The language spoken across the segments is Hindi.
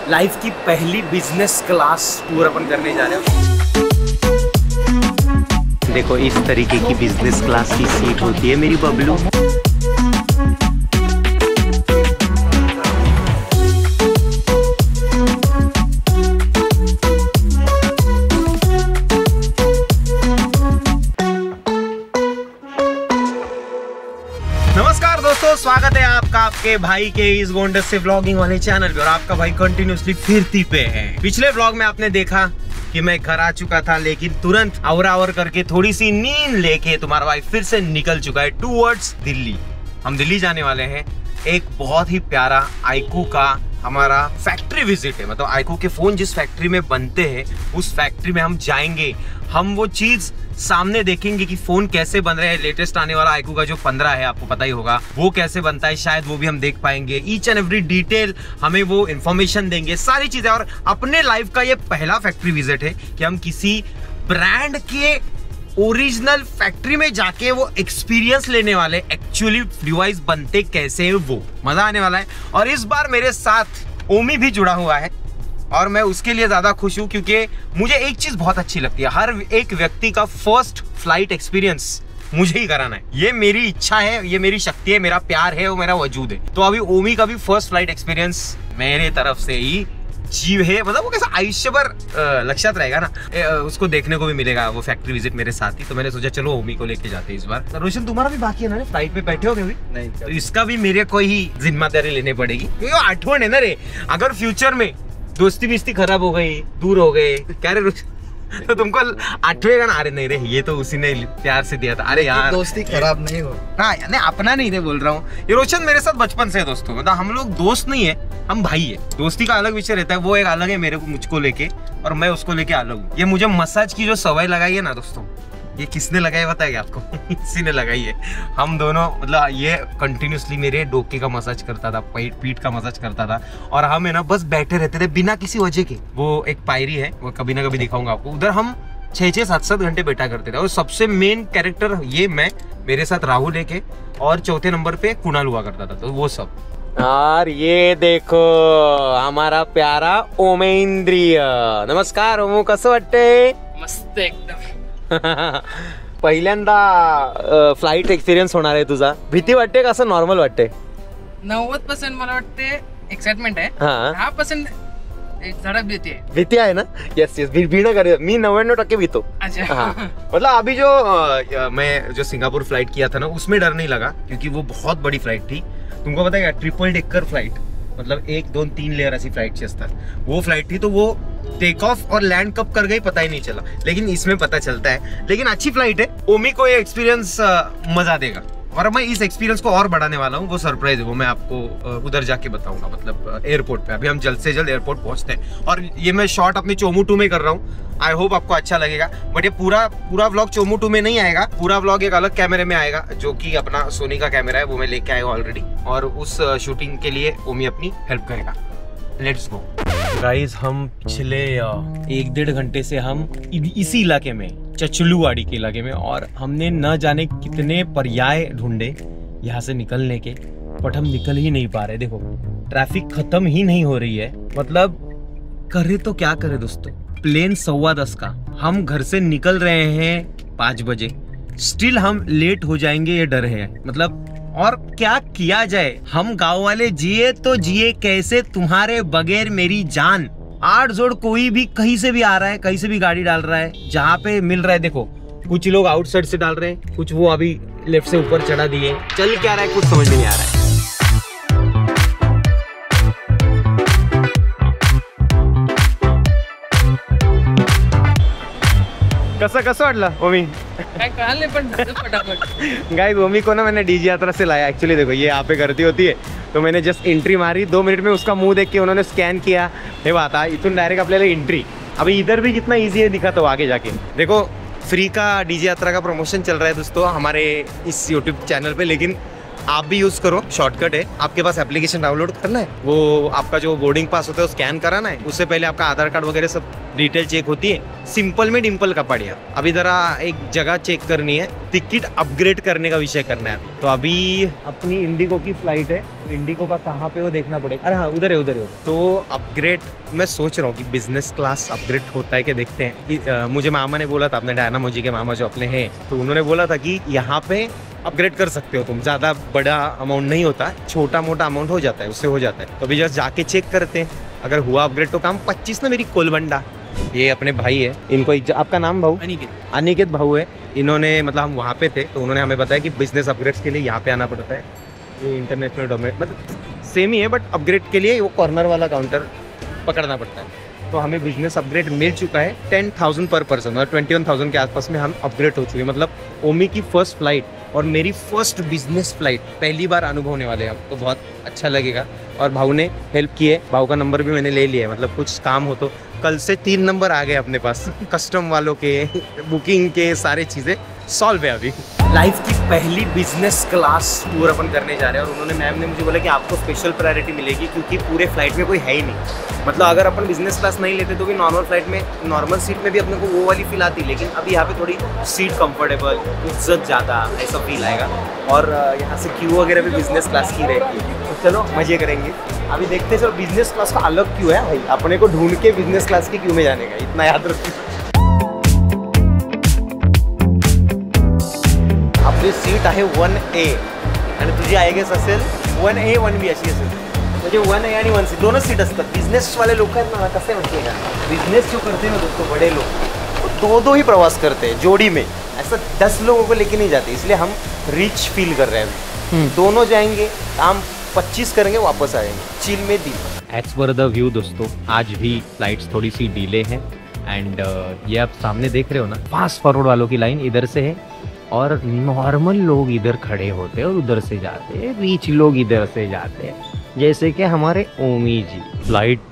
लाइफ की पहली बिजनेस क्लास टूर अपन करने जा रहे हैं। देखो इस तरीके की बिजनेस क्लास की सीट होती है मेरी बबलू। नमस्कार दोस्तों, स्वागत है आपका आपके भाई के इस गोंडस से व्लॉगिंग वाले चैनल पे। और आपका भाई कंटिन्यूअसली फिरती पे है। पिछले व्लॉग में आपने देखा कि मैं घर आ चुका था, लेकिन तुरंत आवर करके थोड़ी सी नींद लेके तुम्हारा भाई फिर से निकल चुका है टूवर्ड्स दिल्ली। हम दिल्ली जाने वाले हैं। एक बहुत ही प्यारा आईकू का हमारा फैक्ट्री विजिट है। मतलब आईकू के फोन जिस फैक्ट्री में बनते हैं उस फैक्ट्री में हम जाएंगे। हम वो चीज सामने देखेंगे कि फोन कैसे बन रहे हैं। लेटेस्ट आने वाला आईकू का जो 15 है, आपको पता ही होगा, वो कैसे बनता है, शायद वो भी हम देख पाएंगे। ईच एंड एवरी डिटेल हमें वो इन्फॉर्मेशन देंगे, सारी चीजें। और अपने लाइफ का ये पहला फैक्ट्री विजिट है कि हम किसी ब्रांड के ओरिजिनल फैक्ट्री में जाके वो एक्सपीरियंस लेने वाले, एक्चुअली डिवाइस बनते कैसे हैं, वो मजा आने वाला है। और इस बार मेरे साथ ओमी भी जुड़ा हुआ है और मैं उसके लिए ज्यादा खुश हूं क्योंकि मुझे एक चीज बहुत अच्छी लगती है। हर एक व्यक्ति का फर्स्ट फ्लाइट एक्सपीरियंस मुझे ही कराना है। ये मेरी इच्छा है, ये मेरी शक्ति है, मेरा प्यार है, वो मेरा वजूद है। तो अभी ओमी का भी फर्स्ट फ्लाइट एक्सपीरियंस मेरे तरफ से ही जीव है। मतलब वो कैसा आयुष्यभर लक्षात रहेगा ना, उसको देखने को भी मिलेगा वो फैक्ट्री विजिट मेरे साथ ही। तो मैंने सोचा चलो ओमी को लेके जाते हैं इस बार। रोशन तुम्हारा भी बाकी है ना, फ्लाइट पे बैठे हो अभी? नहीं, तो इसका भी मेरे को ही जिम्मेदारी लेनी पड़ेगी क्योंकि आठवण है ना रे। अगर फ्यूचर में दोस्ती बिस्ती खराब हो गई, दूर हो गए, क्या रे तो तुमको आठवेगा ना। अरे नहीं रे, ये तो उसी ने प्यार से दिया था। अरे यार दोस्ती खराब नहीं हो। हाँ, नहीं अपना नहीं रे बोल रहा हूँ। ये रोशन मेरे साथ बचपन से है दोस्तों। मतलब हम लोग दोस्त नहीं है, हम भाई है। दोस्ती का अलग विषय रहता है, वो एक अलग है मेरे को, मुझको लेके, और मैं उसको लेके अलग हूँ। ये मुझे मसाज की जो सवाई लगाई है ना दोस्तों, ये किसने लगाई बताएगा आपको? इसी ने लगाई है। हम दोनों, मतलब ये कंटिन्यूसली मेरे डोके का मसाज करता था, पीठ का मसाज करता था, और हम है ना बस बैठे रहते थे बिना किसी वजह के। वो एक पायरी है, वो कभी ना कभी दिखाऊंगा आपको। उधर हम 6-6, 7-7 घंटे बैठा करते थे। और सबसे मेन कैरेक्टर ये मैं, मेरे साथ राहुल एक, और चौथे नंबर पे कुणाल हुआ करता था। तो वो सब। और ये देखो हमारा प्यारा ओमेंद्रिय। नमस्कार ओमो, कसं वाटतंय? मस्त एकदम। पहिल्यांदा फ्लाइट एक्सपिरियन्स होणार आहे तुझा, भीती वाटते का असं नॉर्मल वाटते? 90% मला वाटते एक्साइटमेंट आहे, 10% झडप भीती आहे ना? यस भीड़ करे। मी 99% भीतो। अच्छा। मतलब अभी जो मैं जो सिंगापुर फ्लाइट किया था ना, उसमें डर नहीं लगा क्योंकि वो बहुत बड़ी फ्लाइट थी। तुमको पता है क्या, ट्रिपल डेकर फ्लाइट, मतलब 1, 2, 3 लेयर ऐसी फ्लाइट असतात, वो फ्लाइट थी। तो वो टेक ऑफ और लैंड कब कर गई पता ही नहीं चला, लेकिन इसमें पता चलता है। लेकिन अच्छी फ्लाइट है। ओमी को ये एक्सपीरियंस मजा देगा, और मैं इस एक्सपीरियंस को और बढ़ाने वाला हूँ। वो सरप्राइज है, वो मैं आपको उधर जाके बताऊंगा, मतलब एयरपोर्ट पे। अभी हम जल्द से जल्द एयरपोर्ट पहुंचते हैं। और ये मैं शॉट अपने चोमू 2 में कर रहा हूँ। आई होप आपको अच्छा लगेगा। बट ये पूरा व्लॉग चोमू 2 में नहीं आएगा। पूरा व्लॉग एक अलग कैमरे में आएगा, जो कि अपना सोनी का कैमरा है, वो मैं लेके आया हूँ ऑलरेडी। और उस शूटिंग के लिए ओमी अपनी हेल्प करेगा। Let's go guys. हम पिछले 1-1.5 घंटे से हम इसी इलाके में, चचलूवाड़ी के इलाके में, और हमने न जाने कितने पर्याय ढूंढे यहाँ से निकलने के, बट हम निकल ही नहीं पा रहे। देखो ट्रैफिक खत्म ही नहीं हो रही है। मतलब करे तो क्या करे दोस्तों, प्लेन 10:15 का, हम घर से निकल रहे हैं 5 बजे, स्टिल हम लेट हो जाएंगे, ये डर है। मतलब और क्या किया जाए? हम गांव वाले जिए तो जिए कैसे तुम्हारे बगैर मेरी जान। 8 जोड़ कोई भी कहीं से भी आ रहा है, कहीं से भी गाड़ी डाल रहा है, जहाँ पे मिल रहा है। देखो कुछ लोग आउटसाइड से डाल रहे हैं, कुछ वो अभी लेफ्ट से ऊपर चढ़ा दिए। चल क्या रहा है कुछ समझ नहीं आ रहा है। कसं वाटलं ओमी? काय कळालं नाही पण फटाफट। गाइस ओमी को ना मैंने डीजी यात्रा से लाया। एक्चुअली देखो ये यहाँ पे करती होती है, तो मैंने जस्ट एंट्री मारी, 2 मिनट में उसका मुंह देख के उन्होंने स्कैन किया, हे बात इथून डायरेक्ट आपल्याला एंट्री। अभी इधर भी कितना ईजी है दिखा, तो आगे जाके देखो। फ्री का डीजी यात्रा का प्रमोशन चल रहा है दोस्तों हमारे इस यूट्यूब चैनल पे, लेकिन आप भी यूज करो, शॉर्टकट है। आपके पास एप्लीकेशन डाउनलोड करना है, वो आपका जो बोर्डिंग पास होता है वो स्कैन कराना है, उससे पहले आपका आधार कार्ड वगैरह सब डिटेल चेक होती है। सिंपल में डिम्पल का पड़िया। अभी जरा एक जगह चेक करनी है, टिकट अपग्रेड करने का विषय करना है। तो अभी अपनी इंडिगो की फ्लाइट है, इंडिगो का कहाँ पे वो देखना पड़ेगा। अरे हाँ, उधर है उधर है। तो अपग्रेड मैं सोच रहा हूँ कि बिजनेस क्लास अपग्रेड होता है कि देखते हैं। मुझे मामा ने बोला था, अपने डायनामोजी के मामा जो अपने हैं, तो उन्होंने बोला था कि यहाँ पे अपग्रेड कर सकते हो तुम, ज़्यादा बड़ा अमाउंट नहीं होता, छोटा मोटा अमाउंट हो जाता है, उससे हो जाता है। तो अभी जस्ट जाके चेक करते हैं, अगर हुआ अपग्रेड तो काम 25 ना मेरी कोलबंडा। ये अपने भाई है, इनको आपका नाम भाऊ? अनिकेत भाऊ है। इन्होंने मतलब हम वहाँ पे थे तो उन्होंने हमें बताया कि बिजनेस अपग्रेड के लिए यहाँ पे आना पड़ता है। ये इंटरनेशनल डोमेन मतलब सेम ही है, बट अपग्रेड के लिए वो कॉर्नर वाला काउंटर पकड़ना पड़ता है। तो हमें बिजनेस अपग्रेड मिल चुका है 10,000 पर पर्सन और 21,000 के आसपास में हम अपग्रेड हो चुके हैं। मतलब ओमी की फर्स्ट फ्लाइट और मेरी फर्स्ट बिजनेस फ्लाइट, पहली बार अनुभव होने वाले हैं, तो बहुत अच्छा लगेगा। और भाऊ ने हेल्प की है, भाऊ का नंबर भी मैंने ले लिया है, मतलब कुछ काम हो तो कल से 3 नंबर आ गए अपने पास, कस्टम वालों के, बुकिंग के, सारे चीज़ें सॉल्व है। अभी लाइफ की पहली बिजनेस क्लास टूर अपन करने जा रहे हैं और उन्होंने मैम ने मुझे बोला कि आपको स्पेशल प्रायोरिटी मिलेगी क्योंकि पूरे फ्लाइट में कोई है ही नहीं। मतलब अगर अपन बिजनेस क्लास नहीं लेते तो भी नॉर्मल फ्लाइट में, नॉर्मल सीट में भी अपने को वो वाली फील आती, लेकिन अभी यहाँ पे थोड़ी सीट कंफर्टेबल, इज्जत ज़्यादा, ऐसा फील आएगा। और यहाँ से क्यू वगैरह भी बिजनेस क्लास की रहती है, तो चलो मज़े करेंगे। अभी देखते हैं चलो बिजनेस क्लास का अलग क्यू है भाई, अपने को ढूंढ के बिजनेस क्लास की क्यू में जाने का, इतना याद रखिए। आपली सीट आहे 1A आणि तुझी आहे गेस असेल 1A 1B अशी असेल, म्हणजे 1A आणि 1C दोनच सीट असतात। बिजनेसवाले लोक आहेत ना, कसं म्हणते का, बिजनेस जो करते हैं ना दोस्तों, बड़े लोग वो दो ही प्रवास करते हैं जोड़ी में, ऐसा 10 लोगों को लेके नहीं जाते। इसलिए हम रिच फील कर रहे हैं अभी। दोनों जाएंगे, काम 25 करेंगे, वापस आएंगे, चिल में दिन। एज पर द व्यू दोस्तों, आज भी फ्लाइट्स थोड़ी सी डिले हैं एंड ये आप सामने देख रहे हो ना, फास्ट फॉरवर्ड वालों की लाइन इधर से है और नॉर्मल लोग इधर खड़े होते हैं और उधर से जाते हैं, रिच लोग इधर से जाते हैं, जैसे कि हमारे ओमी जी। फ्लाइट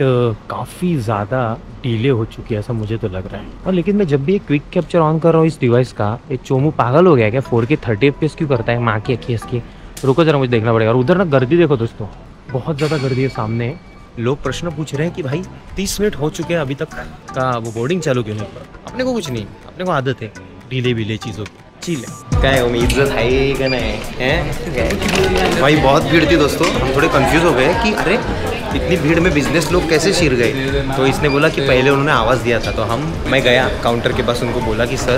काफ़ी ज़्यादा डिले हो चुकी है ऐसा मुझे तो लग रहा है। और लेकिन मैं जब भी एक क्विक कैप्चर ऑन कर रहा हूँ इस डिवाइस का, ये चोमू पागल हो गया क्या, 4K 30 FPS क्यों करता है, माँ की अखी इसकी। रुको जरा, मुझे देखना पड़ेगा। और उधर ना गर्दी देखो दोस्तों, बहुत ज़्यादा गर्दी है सामने। लोग प्रश्न पूछ रहे हैं कि भाई 30 मिनट हो चुके हैं अभी तक का वो बोर्डिंग चालू क्यों नहीं हुआ। अपने को कुछ नहीं, अपने को आदत है डिले विले चीज़ों की, चिल है। क्या है उम्मीद है कि नहीं है भाई, बहुत भीड़ थी दोस्तों, हम थोड़े कंफ्यूज हो गए कि अरे इतनी भीड़ में बिजनेस लोग कैसे छिर गए। तो इसने बोला कि पहले उन्होंने आवाज़ दिया था, तो मैं गया काउंटर के पास, उनको बोला कि सर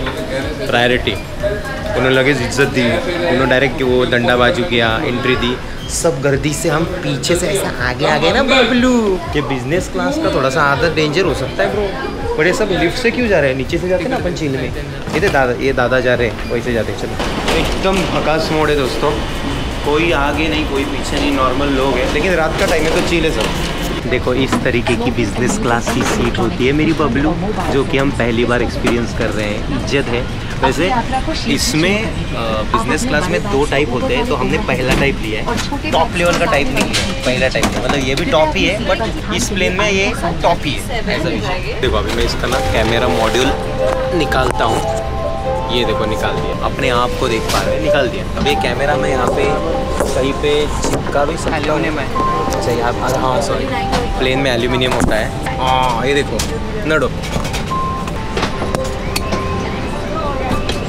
प्रायोरिटी, उन्होंने लगे इज्जत दी, उन्होंने डायरेक्ट वो डंडा बाजू किया, एंट्री दी। सब गर्दी से हम पीछे से ऐसा आगे आ गए ना बबलू, कि बिजनेस क्लास का थोड़ा सा आदत डेंजर हो सकता है ब्रो। बड़े सब लिफ्ट से क्यों जा रहे हैं, नीचे से जाते हैं ना अपन चिल में। ये दादा जा रहे हैं, वैसे जाते हैं। चलो एकदम भकास मोड है दोस्तों, कोई आगे नहीं कोई पीछे नहीं, नॉर्मल लोग हैं, लेकिन रात का टाइम है तो चिल है सब। देखो इस तरीके की बिजनेस क्लास की सीट होती है मेरी बबलू, जो कि हम पहली बार एक्सपीरियंस कर रहे हैं, इज्जत है। वैसे इसमें बिजनेस क्लास में 2 टाइप होते हैं, तो हमने पहला टाइप लिया है, टॉप लेवल का टाइप नहीं लिया, पहला टाइप है। मतलब ये भी टॉप ही है, बट इस प्लेन में ये टॉप ही है, ऐसा विषय। देखो अभी मैं इसका ना कैमरा मॉड्यूल निकालता हूँ, ये देखो निकाल दिया, अपने आप को देख पा रहे हैं, निकाल दिया। अब ये कैमरा मैं यहाँ पे कहीं पे चिपका भी सकता हूँ। अच्छा यहाँ, हाँ सॉरी, प्लेन में एल्यूमिनियम होता है। हाँ ये देखो नडो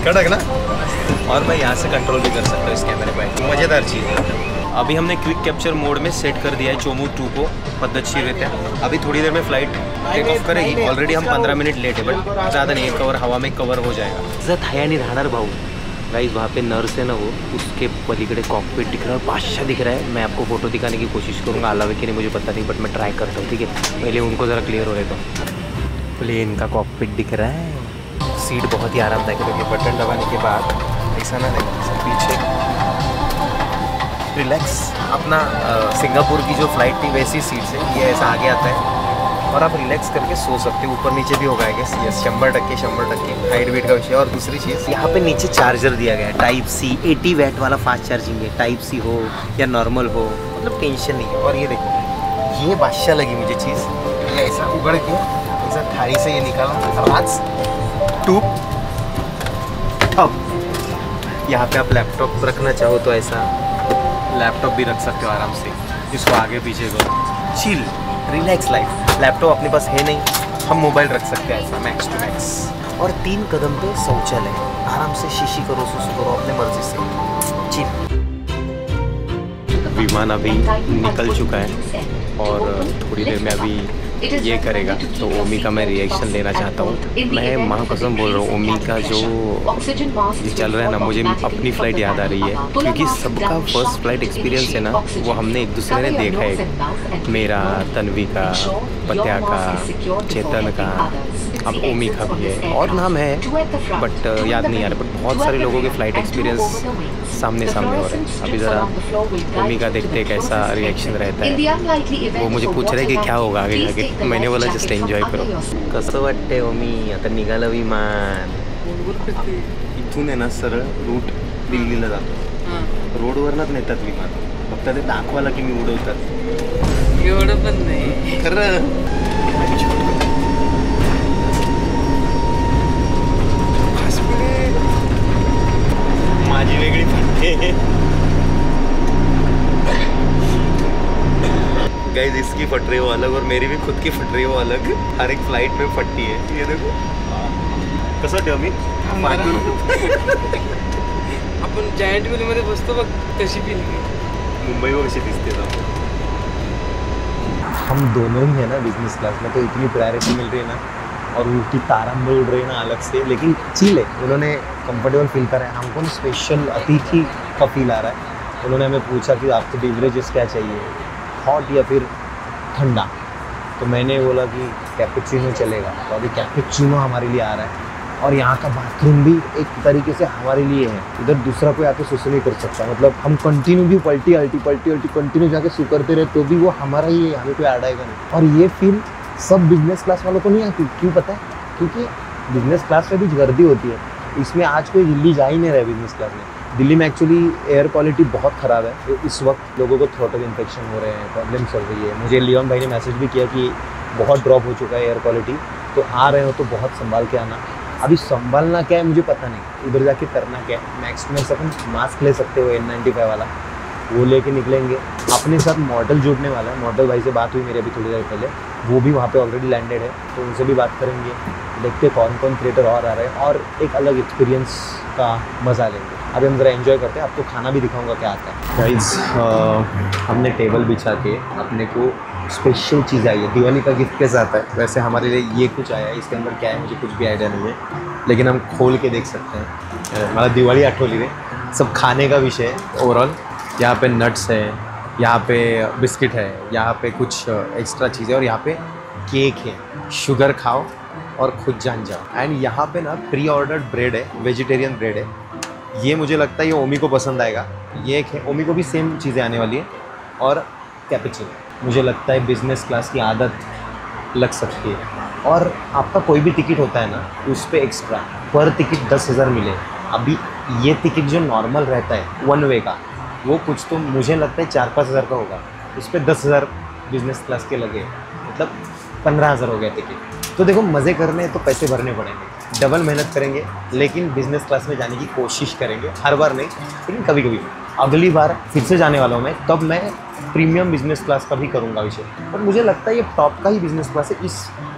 कड़क ना, और मैं यहाँ से कंट्रोल भी कर सकता हूँ इस कैमरे पर, मज़ेदार चीज़ है। अभी हमने क्विक कैप्चर मोड में सेट कर दिया है चोमू 2 को, पद्धतशीररित्या। अभी थोड़ी देर में फ्लाइट टेक ऑफ करेगी, ऑलरेडी हम 15 मिनट लेट है, बट ज़्यादा नहीं, कवर हवा में कवर हो जाएगा। इज्जत है नहीं राहणार भाऊ। गाइस वहाँ पे नर्स है ना, वो उसके पलीकडे कॉकपिट दिख रहा है, बादशाह दिख रहा है। मैं आपको फोटो दिखाने की कोशिश करूँगा, अलावा कि नहीं मुझे पता नहीं, बट मैं ट्राई करता हूँ, ठीक है। पहले उनको ज़रा क्लियर हो रहे तो प्लेन का कॉकपिट दिख रहा है, सीट बहुत ही आरामदायक है, क्योंकि बटन दबाने के बाद ऐसा ना लगे पीछे रिलैक्स। अपना सिंगापुर की जो फ्लाइट थी वैसी सीट से ये ऐसा आगे आता है और आप रिलैक्स करके सो सकते हो, ऊपर नीचे भी होगा ये 100% हाइट वेट का विषय। और दूसरी चीज़ यहाँ पे नीचे चार्जर दिया गया है, टाइप सी 80 वैट वाला फास्ट चार्जिंग है, टाइप सी हो या नॉर्मल हो, मतलब टेंशन नहीं है। और ये देखो, ये बादशाह लगी मुझे चीज़, ये ऐसा उगड़ के ऐसा थाली से ये निकाला, आज टूप टॉप। यहाँ पे आप लैपटॉप रखना चाहो तो ऐसा, लैपटॉप भी रख सकते हो आराम से, इसको आगे पीछे करो, चिल रिलैक्स लाइफ। लैपटॉप अपने पास है नहीं, हम मोबाइल रख सकते हैं ऐसा मैक्स टू मैक्स। और 3 कदम पे शौचालय, आराम से शीशी करो, सुसु करो अपने मर्जी से, चिल। विमान अभी निकल चुका है और थोड़ी देर में अभी ये करेगा, तो ओमी का मैं रिएक्शन लेना चाहता हूँ। मैं माँ कसम बोल रहा हूँ, ओमी का जो ये चल रहा है ना, मुझे अपनी फ़्लाइट याद आ रही है, क्योंकि सबका फर्स्ट फ्लाइट एक्सपीरियंस है ना, वो हमने एक दूसरे ने देखा है। मेरा, तन्वी का, पत्या का, चेतन का, अब ओमी का भी है और नाम है बट याद नहीं आ रहा, बट बहुत सारे लोगों के फ़्लाइट एक्सपीरियंस सामने हो रहे हैं। अभी ज़रा ओमी का देखते हैं कैसा रिएक्शन रहता है। वो मुझे पूछ रहे कि क्या होगा आगे जाके, मैंने बोला जस्ट एन्जॉय करो। कसं वाटते ओमी, आता निघालं विमान इथून आहे ना, सरळ रूट दिल्लीला जातो, रोडवरनच नेतात विमान, फक्त ते दाखवायला की मी उडवतात, एवढं पण नाही खरं। माझी वेगळी फटके गाइस, इसकी फट रही हो अलग और मेरी भी खुद की फट रही हो अलग, हर एक फ्लाइट में फटती है। ये देखो कसं वाटतं मी आपण जायंट व्हीलमध्ये बसतो बघ, तशी फिलिंग मुंबई वो कशी दिसते ना। हम दोनों ही है ना बिजनेस क्लास में, तो इतनी प्रायोरिटी मिल रही है ना, और उनकी तारंबल उड़ रही है ना अलग से, लेकिन चिल है। उन्होंने कंफर्टेबल फील करा है, हमको स्पेशल अतिथि का फील आ रहा है। उन्होंने हमें पूछा कि आपको बेवरेजेस क्या चाहिए, हॉट या फिर ठंडा, तो मैंने बोला कि कैपुचिनो चलेगा, तो अभी कैपुचिनो हमारे लिए आ रहा है। और यहाँ का बाथरूम भी एक तरीके से हमारे लिए है, इधर दूसरा कोई आके सुसु नहीं कर सकता, मतलब हम कंटिन्यू भी पलटी अल्टी कंटिन्यू जाके सु करते रहे तो भी वो हमारा ही है, हमें कोई अड़ाएगा नहीं। और ये फील सब बिजनेस क्लास वालों को नहीं आती, क्यों पता है? क्योंकि बिजनेस क्लास में भी गर्दी होती है, इसमें आज कोई दिल्ली जा ही नहीं रहा है बिजनेस क्लास में। दिल्ली में एक्चुअली एयर क्वालिटी बहुत ख़राब है, इस वक्त लोगों को थ्रोटल इन्फेक्शन हो रहे हैं, प्रॉब्लम चल रही है। मुझे लियोन भाई ने मैसेज भी किया कि बहुत ड्रॉप हो चुका है एयर क्वालिटी, तो आ रहे हो तो बहुत संभाल के आना। अभी संभालना क्या है मुझे पता नहीं, उधर जाके करना क्या है। मैक्स में अपन मास्क ले सकते हो N95 वाला, वो लेके निकलेंगे। अपने साथ मॉडल जुड़ने वाला है, मॉडल भाई से बात हुई मेरी अभी थोड़ी देर पहले, वो भी वहाँ पे ऑलरेडी लैंडेड है, तो उनसे भी बात करेंगे, देखते कौन कौन क्रिएटर और आ रहे हैं, और एक अलग एक्सपीरियंस का मज़ा लेंगे। अभी हम ज़रा एंजॉय करते हैं, आपको खाना भी दिखाऊंगा क्या आता है। गाइस, हमने टेबल बिछा के अपने को स्पेशल चीज़ आई है, दिवाली का गिफ्ट कैसा आता है वैसे हमारे लिए ये कुछ आया है। इसके अंदर क्या है मुझे कुछ भी आइडिया नहीं है, लेकिन हम खोल के देख सकते हैं। हमारा दिवाली आठवली रे, सब खाने का विषय है ओवरऑल। यहाँ पे नट्स है, यहाँ पे बिस्किट है, यहाँ पे कुछ एक्स्ट्रा चीज़ें, और यहाँ पे केक है। शुगर खाओ और खुद जान जाओ। एंड यहाँ पे ना प्री ऑर्डर्ड ब्रेड है, वेजिटेरियन ब्रेड है, ये मुझे लगता है ये ओमी को पसंद आएगा। ये एक है, ओमी को भी सेम चीज़ें आने वाली है। और कैपुचिनो, मुझे लगता है बिज़नेस क्लास की आदत लग सकती है। और आपका कोई भी टिकट होता है ना, उस पर एक्स्ट्रा पर टिकट 10,000 मिले। अभी ये टिकट जो नॉर्मल रहता है 1 वे का, वो कुछ तो मुझे लगता है 4-5 हज़ार का होगा, उस पर 10,000 बिज़नेस क्लास के लगे, मतलब 15,000 हो गया टिकट। तो देखो, मज़े करने हैं तो पैसे भरने पड़ेंगे, डबल मेहनत करेंगे, लेकिन बिज़नेस क्लास में जाने की कोशिश करेंगे। हर बार नहीं, लेकिन कभी कभी। अगली बार फिर से जाने वाला हूँ मैं, तब मैं प्रीमियम बिज़नेस क्लास का भी करूँगा विषय। और मुझे लगता है ये टॉप का ही बिज़नेस क्लास है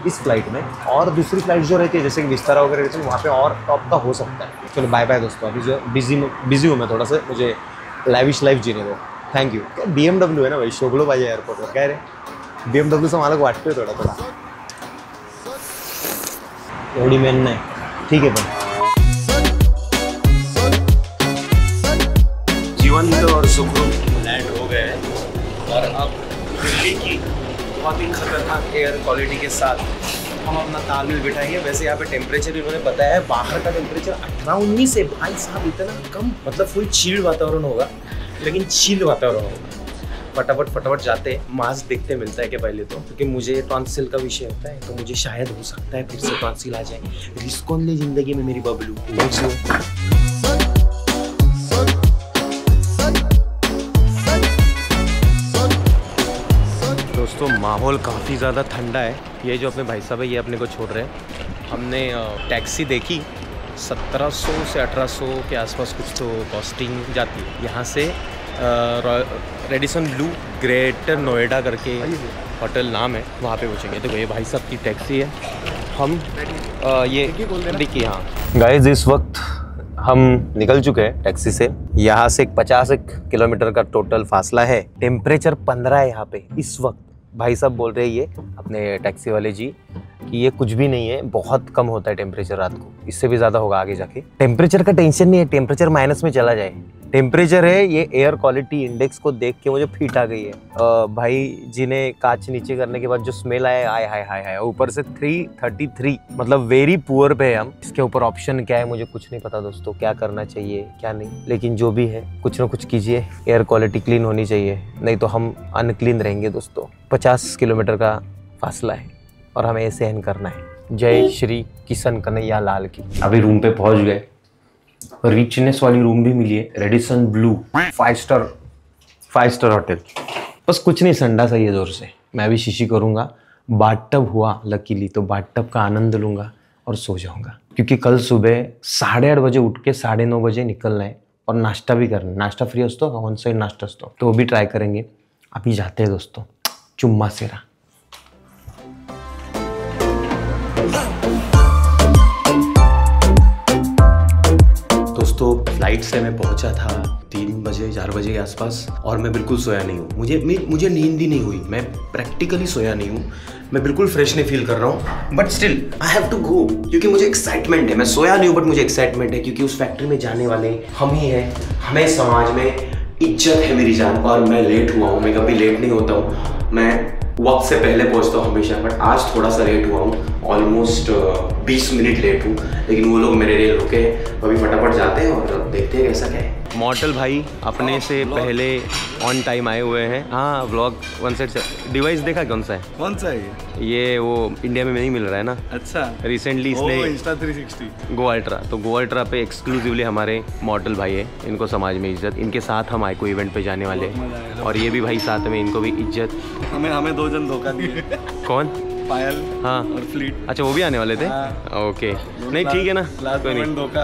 इस फ्लाइट में। और दूसरी फ्लाइट जो रहती है जैसे कि विस्तारा वगैरह रहती है, वहाँ पे और टॉप का हो सकता है। चलो बाय बाय दोस्तों, अभी जो बिजी हूँ मैं थोड़ा सा, मुझे लाइविश लाइफ जीने दो। Thank you. क्या BMW आहे ना भाई, शोभलो पाहिजे एअरपोर्टवर, काय रे BMWचा मालक वाटतोय थोडा एवढी मेन नाही, ठीक आहे। पण जीवंत और सुखरूप लैंड हो गए और अब दिल्ली की बहुत ही खतरनाक एयर क्वालिटी के साथ हम अपना तालमेल बिठाएंगे। वैसे यहाँ पे टेम्परेचर इन्होंने बताया है, बाहर का टेम्परेचर 18-19 है। भाई साहब इतना कम, मतलब फुल चिल्ड वातावरण होगा, लेकिन चिल्ड वातावरण होगा। फटाफट जाते हैं, मास्क देखते मिलता है कि पहले तो, क्योंकि मुझे टॉन्सिल का विषय होता है, तो मुझे शायद हो सकता है फिर से टॉन्सिल आ जाए। रिस्क ऑन ले जिंदगी में मेरी बबलू। दोस्तों माहौल काफ़ी ज़्यादा ठंडा है। ये जो अपने भाई साहब है ये अपने को छोड़ रहे हैं। हमने टैक्सी देखी 1700 से 1800 के आसपास कुछ तो कॉस्टिंग जाती है। यहाँ से रेडिसन ब्लू ग्रेटर नोएडा करके होटल नाम है, वहाँ पे पहुँचेंगे। तो ये भाई साहब की टैक्सी है, हम ये देखिए। हाँ गाइस, इस वक्त हम निकल चुके हैं टैक्सी से। यहाँ से 50 किलोमीटर का टोटल फासला है। टेम्परेचर 15 है यहाँ पे इस वक्त। भाई साहब बोल रहे हैं ये अपने टैक्सी वाले जी कि ये कुछ भी नहीं है, बहुत कम होता है टेम्परेचर रात को, इससे भी ज़्यादा होगा आगे जाके। टेम्परेचर का टेंशन नहीं है, टेम्परेचर माइनस में चला जाए। टेम्परेचर है ये एयर क्वालिटी इंडेक्स को देख के मुझे फीट आ गई है। भाई जी ने कांच नीचे करने के बाद जो स्मेल आया, आय हाय हाय हाय, ऊपर से 333, मतलब वेरी पुअर पे है हम। इसके ऊपर ऑप्शन क्या है मुझे कुछ नहीं पता दोस्तों, क्या करना चाहिए क्या नहीं, लेकिन जो भी है कुछ ना कुछ कीजिए। एयर क्वालिटी क्लीन होनी चाहिए, नहीं तो हम अनक्लीन रहेंगे दोस्तों। 50 किलोमीटर का फासला है और हमें सहन करना है। जय श्री किशन कन्हैया लाल की। अभी रूम पे पहुंच गए, रिचनेस वाली रूम भी मिली है, रेडिसन ब्लू 5 स्टार होटल। बस कुछ नहीं, संडा सही है जोर से। मैं भी शीशी करूंगा, बाथटब हुआ लकीली तो बाथटब का आनंद लूंगा और सो जाऊंगा, क्योंकि कल सुबह 8:30 बजे उठ के 9:30 बजे निकलना है और नाश्ता भी करना है। नाश्ता फ्री असतो, ऑन साइड नाश्ता असतो, तो वो भी ट्राई करेंगे। अभी जाते हैं दोस्तों, चुम्मा सेरा। दोस्तों फ्लाइट से मैं पहुंचा था 3 बजे 4 बजे के आसपास, और मैं बिल्कुल सोया नहीं हूँ। मुझे नींद ही नहीं हुई, मैं प्रैक्टिकली सोया नहीं हूँ। मैं बिल्कुल फ्रेश नहीं फील कर रहा हूँ, but still I have to go, क्योंकि मुझे एक्साइटमेंट है। मैं सोया नहीं हूँ बट मुझे एक्साइटमेंट है, क्योंकि उस फैक्ट्री में जाने वाले हम ही हैं। हमें समाज में इज्जत है मेरी जान, और मैं लेट हुआ हूँ। मैं कभी लेट नहीं होता हूँ, मैं वक्त से पहले पहुंचता हूँ हमेशा, बट आज थोड़ा सा लेट हुआ हूँ। ऑलमोस्ट 20 मिनट लेट हूँ, लेकिन वो लोग मेरे लिए रुके हैं। अभी फटाफट जाते हैं और देखते हैं कैसा क्या है। मॉडल भाई अपने से पहले ऑन टाइम आए हुए हैं। हाँ व्लॉग 1 सेट से। डिवाइस देखा कौन सा है? कौन सा है ये वो इंडिया में नहीं मिल रहा है ना। अच्छा, रिसेंटली इसने Insta360 गो अल्ट्रा, तो गो अल्ट्रा पे एक्सक्लूसिवली हमारे मॉडल भाई है। इनको समाज में इज्जत, इनके साथ हम आइको इवेंट पे जाने वाले, और ये भी भाई साथ में, इनको भी इज्जत। हमें 2 जन धोखा दिए। कौन? पायल हाँ और फ्लीट। अच्छा, वो भी आने वाले थे। ओके, नहीं ठीक है ना, कोई नहीं, धोखा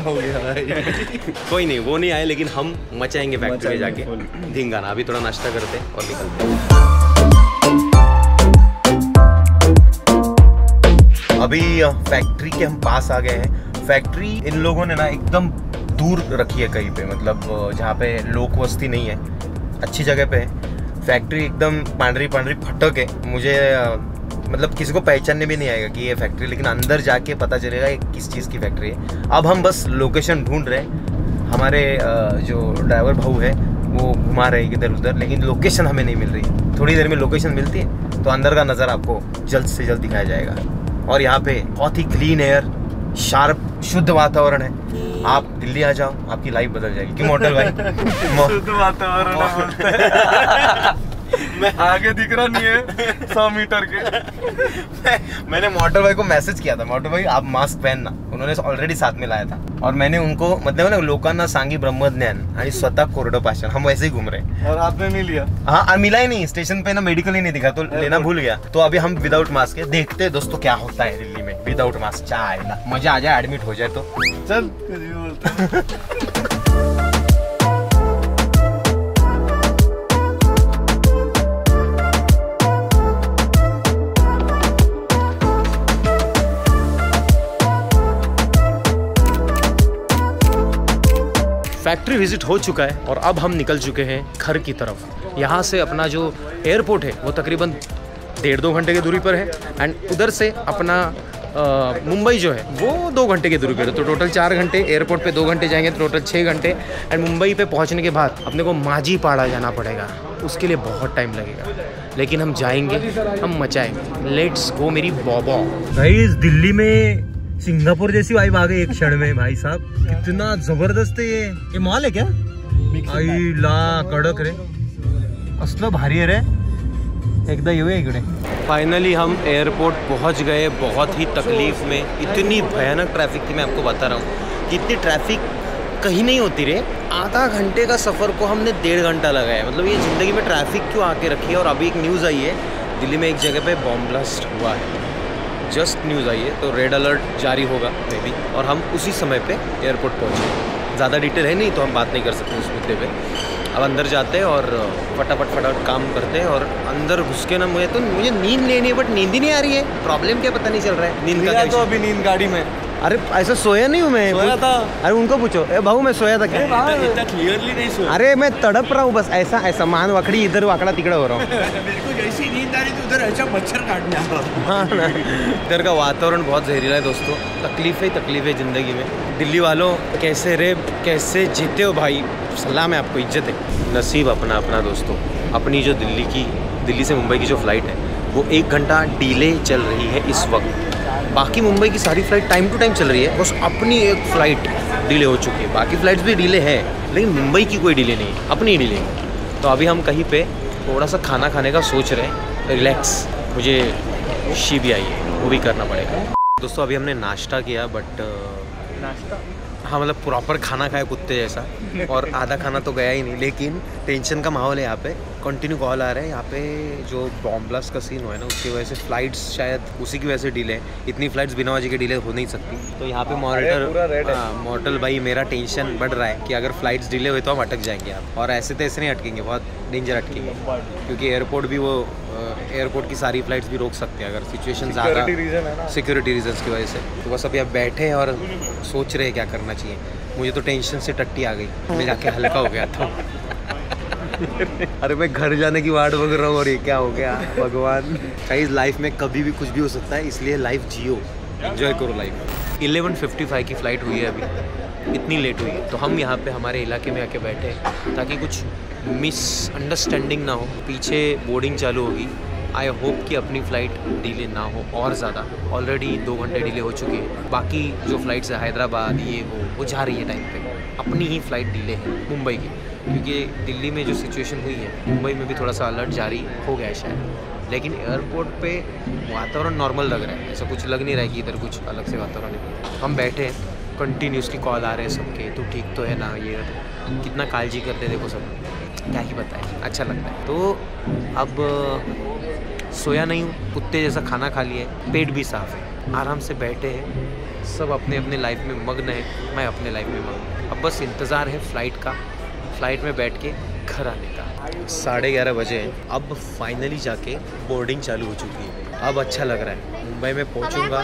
हो गया भाई। कोई नहीं, वो नहीं आए, लेकिन हम मचाएंगे फैक्ट्री में जाके धिंगाना। अभी थोड़ा नाश्ता करते और निकलते हैं। अभी फैक्ट्री के हम पास आ गए हैं। फैक्ट्री इन लोगों ने ना एकदम दूर रखी है कहीं पे, मतलब जहाँ पे लोक वस्ती नहीं है, अच्छी जगह पे है। फैक्ट्री एकदम पांडरी फटक है। मुझे मतलब किसी को पहचानने भी नहीं आएगा कि ये फैक्ट्री, लेकिन अंदर जाके पता चलेगा ये किस चीज़ की फैक्ट्री है। अब हम बस लोकेशन ढूंढ रहे हैं। हमारे जो ड्राइवर भाऊ है वो घुमा रहे हैं इधर उधर, लेकिन लोकेशन हमें नहीं मिल रही। थोड़ी देर में लोकेशन मिलती है तो अंदर का नज़ारा आपको जल्द से जल्द दिखाया जाएगा। और यहाँ पे बहुत ही क्लीन एयर, शार्प शुद्ध वातावरण है। आप दिल्ली आ जाओ, आपकी लाइफ बदल जाएगी। क्यों मॉडल भाई? शुद्ध वातावरण मैं आगे दिख रहा नहीं है 100 मीटर के। मैंने मोटर भाई को मैसेज किया था, मोटर भाई आप मास्क पहनना। उन्होंने ऑलरेडी साथ में लाया था, और मैंने उनको मतलब ना लोकांना सांगी ब्रह्मज्ञान आणि स्वतः कोरडं भाषण, हम वैसे ही घूम रहे। और आपने नहीं लिया? हाँ, मिला ही नहीं, स्टेशन पे ना मेडिकल ही नहीं दिखा, तो लेना भूल गया। तो अभी हम विदाउट मास्क है। देखते हैं दोस्तों क्या होता है दिल्ली में विदाउट मास्क। चाहे मजा आ जाए, एडमिट हो जाए तो चल। फैक्ट्री विजिट हो चुका है और अब हम निकल चुके हैं घर की तरफ। यहाँ से अपना जो एयरपोर्ट है वो तकरीबन 1.5-2 घंटे की दूरी पर है, एंड उधर से अपना मुंबई जो है वो 2 घंटे की दूरी पर है। तो टोटल 4 घंटे, एयरपोर्ट पे 2 घंटे जाएंगे तो टोटल 6 घंटे। एंड मुंबई पे पहुँचने के बाद अपने को माझीपाड़ा जाना पड़ेगा, उसके लिए बहुत टाइम लगेगा, लेकिन हम जाएंगे, हम मचाएंगे। लेट्स गो मेरी बॉबो। भाई दिल्ली में सिंगापुर जैसी वाइब आ गई एक क्षण में। भाई साहब कितना जबरदस्त है ये मॉल है क्या? आई ला कडक रे, असलं भारी है रे, एकदा येऊया इकडे। फाइनली हम एयरपोर्ट पहुंच गए, बहुत ही तकलीफ में। इतनी भयानक ट्रैफिक थी, मैं आपको बता रहा हूँ। इतनी ट्रैफिक कहीं नहीं होती रे। आधा घंटे का सफ़र को हमने 1.5 घंटा लगाया। मतलब ये ज़िंदगी में ट्रैफिक क्यों आके रखी है। और अभी एक न्यूज़ आई है, दिल्ली में एक जगह पे बॉम्ब ब्लास्ट हुआ है, जस्ट न्यूज़ आई है, तो रेड अलर्ट जारी होगा मे बी, और हम उसी समय पे एयरपोर्ट पहुँचे। ज़्यादा डिटेल है नहीं तो हम बात नहीं कर सकते उस मुद्दे पे। अब अंदर जाते हैं और फटाफट काम करते हैं। और अंदर घुस के ना मुझे नींद लेनी है, बट नींद ही नहीं आ रही है। प्रॉब्लम क्या पता नहीं चल रहा है नींद का। तो अभी नींद गाड़ी में। अरे ऐसा सोया नहीं हूँ मैं। सोया था। अरे उनको पूछो। भाऊ मैं सोया था क्या? इतना क्लियरली नहीं सोया। अरे मैं तड़प रहा हूँ बस, ऐसा मान वाकड़ी इधर वाकड़ा तिकड़ा हो रहा हूँ। मेरे को जैसी नींद आ रही थी उधर ऐसा मच्छर काटने आ रहा। हाँ ना, इधर का वातावरण बहुत जहरीला है दोस्तों। तकलीफ है ज़िंदगी में। दिल्ली वालों कैसे जीते हो भाई, सलाम है आपको, इज्जत है। नसीब अपना दोस्तों। अपनी जो दिल्ली से मुंबई की जो फ़्लाइट है वो 1 घंटा डिले चल रही है इस वक्त। बाकी मुंबई की सारी फ़्लाइट टाइम टू टाइम चल रही है, बस अपनी एक फ़्लाइट डिले हो चुकी है। बाकी फ़्लाइट्स भी डिले है, लेकिन मुंबई की कोई डिले नहीं है, अपनी डिले है। तो अभी हम कहीं पे थोड़ा सा खाना खाने का सोच रहे हैं, रिलैक्स। मुझे शी भी आई है, वो भी करना पड़ेगा दोस्तों। अभी हमने नाश्ता किया, बट नाश्ता हाँ मतलब प्रॉपर खाना खाया कुत्ते जैसा, और आधा खाना तो गया ही नहीं। लेकिन टेंशन का माहौल है यहाँ पे, कंटिन्यू कॉल आ रहे हैं। यहाँ पे जो बॉम्ब ब्लास्ट का सीन हुआ है ना, उसकी वजह से फ्लाइट्स शायद उसी की वजह से डिले है। इतनी फ्लाइट्स बिना वजह के डिले हो नहीं सकती। तो यहाँ पे मॉर्टल भाई मेरा टेंशन बढ़ रहा है कि अगर फ्लाइट्स डिले हुए तो हम अटक जाएंगे आप। और ऐसे तो ऐसे नहीं अटकेंगे, बहुत डेंजर अटकेंगे, क्योंकि एयरपोर्ट की सारी फ्लाइट्स भी रोक सकते हैं अगर सिचुएशन ज़्यादा सिक्योरिटी रीजंस की वजह से। तो बस अभी आप बैठे हैं और सोच रहे हैं क्या करना चाहिए। मुझे तो टेंशन से टट्टी आ गई, मैं जाके हल्का हो गया था। अरे मैं घर जाने की वाट बग रहा हूँ और ये क्या हो गया भगवान। गाइस लाइफ में कभी भी कुछ भी हो सकता है, इसलिए लाइफ जियो, एंजॉय करो लाइफ। 11:55 की फ़्लाइट हुई है अभी, इतनी लेट हुई है। तो हम यहाँ पे हमारे इलाके में आके बैठे हैं ताकि कुछ मिसअंडरस्टैंडिंग ना हो। पीछे बोर्डिंग चालू होगी। आई होप कि अपनी फ़्लाइट डिले ना हो और ज़्यादा। ऑलरेडी 2 घंटे डिले हो चुके हैं। बाकी जो फ़्लाइट्स है हैदराबाद ये वो जा रही है टाइम पे। अपनी ही फ़्लाइट डिले है मुंबई की, क्योंकि दिल्ली में जो सिचुएशन हुई है, मुंबई में भी थोड़ा सा अलर्ट जारी हो गया है शायद। लेकिन एयरपोर्ट पे वातावरण नॉर्मल लग रहा है, ऐसा कुछ लग नहीं रहा है कि इधर कुछ अलग से वातावरण है। हम बैठे हैं, कंटिन्यूसली कॉल आ रहे हैं सबके, तो ठीक तो है ना, ये कितना काळजी करते हैं देखो सब, क्या ही बताएं, अच्छा लगता है। तो अब सोया नहीं हूँ, कुत्ते जैसा खाना खा लिए, पेट भी साफ़ है, आराम से बैठे हैं, सब अपने अपने लाइफ में मग्न है, मैं अपने लाइफ में मग्न। अब बस इंतज़ार है फ़्लाइट में बैठ के घर आने का। 11:30 बजे हैं, अब फाइनली जाके बोर्डिंग चालू हो चुकी है। अब अच्छा लग रहा है। मुंबई में पहुंचूंगा,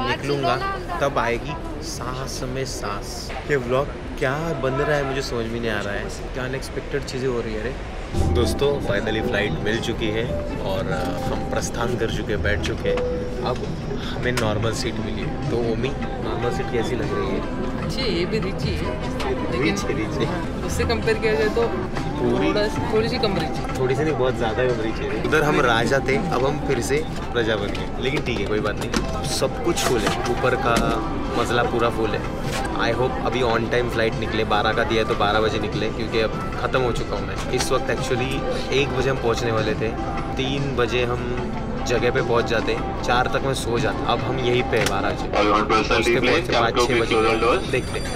निकलूंगा, तब आएगी सांस में सांस। ये व्लॉग क्या बन रहा है मुझे समझ में नहीं आ रहा है, क्या अनएक्सपेक्टेड चीज़ें हो रही है। अरे दोस्तों फाइनली फ़्लाइट मिल चुकी है और हम प्रस्थान कर चुके, बैठ चुके हैं। अब हमें नॉर्मल सीट मिली है। तो ओमी, नॉर्मल सीट कैसी लग रही है? अच्छी है, ये भी रिच ही है, लेकिन रिच उससे कंपेयर किया जाए तो थोड़ी सी कम रिच है। थोड़ी सी नहीं, बहुत ज़्यादा रिच है। उधर हम राजा थे, अब हम फिर से प्रजा बन गए, लेकिन ठीक है कोई बात नहीं। सब कुछ फुल है, ऊपर का मजला पूरा फुल है। आई होप अभी ऑन टाइम फ़्लाइट निकले। 12 का दिया है तो 12 बजे निकले, क्योंकि अब ख़त्म हो चुका हूँ मैं। इस वक्त एक्चुअली 1 बजे हम पहुँचने वाले थे, 3 बजे हम जगह पे पहुंच जाते, 4 तक मैं सो जाता। अब हम यहीं पे 12 बजे, उसके बाद 5-6 बजे देखते हैं।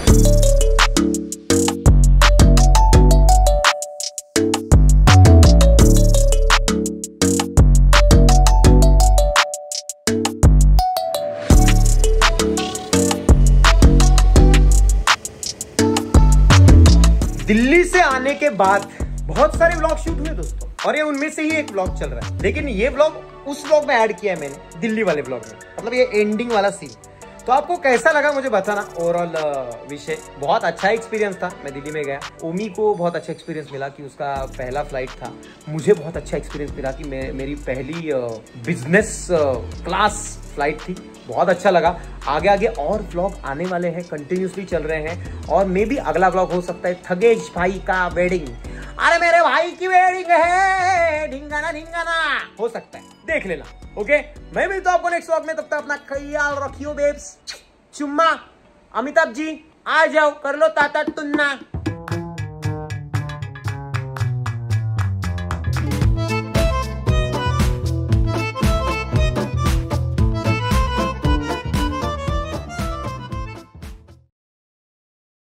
दिल्ली से आने के बाद बहुत सारे व्लॉग शूट हुए दोस्तों, और ये उनमें से ही एक व्लॉग चल रहा है। लेकिन ये व्लॉग उस व्लॉग में ऐड किया है मैंने, दिल्ली वाले व्लॉग में, मतलब ये एंडिंग वाला सीन। तो आपको कैसा लगा मुझे बताना। ओवरऑल विषय बहुत अच्छा एक्सपीरियंस था। मैं दिल्ली में गया, ओमी को बहुत अच्छा एक्सपीरियंस मिला कि उसका पहला फ्लाइट था। मुझे बहुत अच्छा एक्सपीरियंस मिला कि मेरी पहली बिजनेस क्लास फ्लाइट थी। बहुत अच्छा लगा। आगे आगे और व्लॉग आने वाले हैं, कंटिन्यूसली चल रहे हैं, और मे भी अगला व्लॉग हो सकता है थगेश भाई का वेडिंग। अरे मेरे भाई की वेडिंग है, ढिंगाना ढिंगाना हो सकता है, देख लेना। ओके, मैं मिलता हूं आपको नेक्स्ट व्लॉग में, तब तक अपना ख्याल रखियो बेब्स। चुम्मा। अमिताभ जी आ जाओ, कर लो ताता तुन्ना।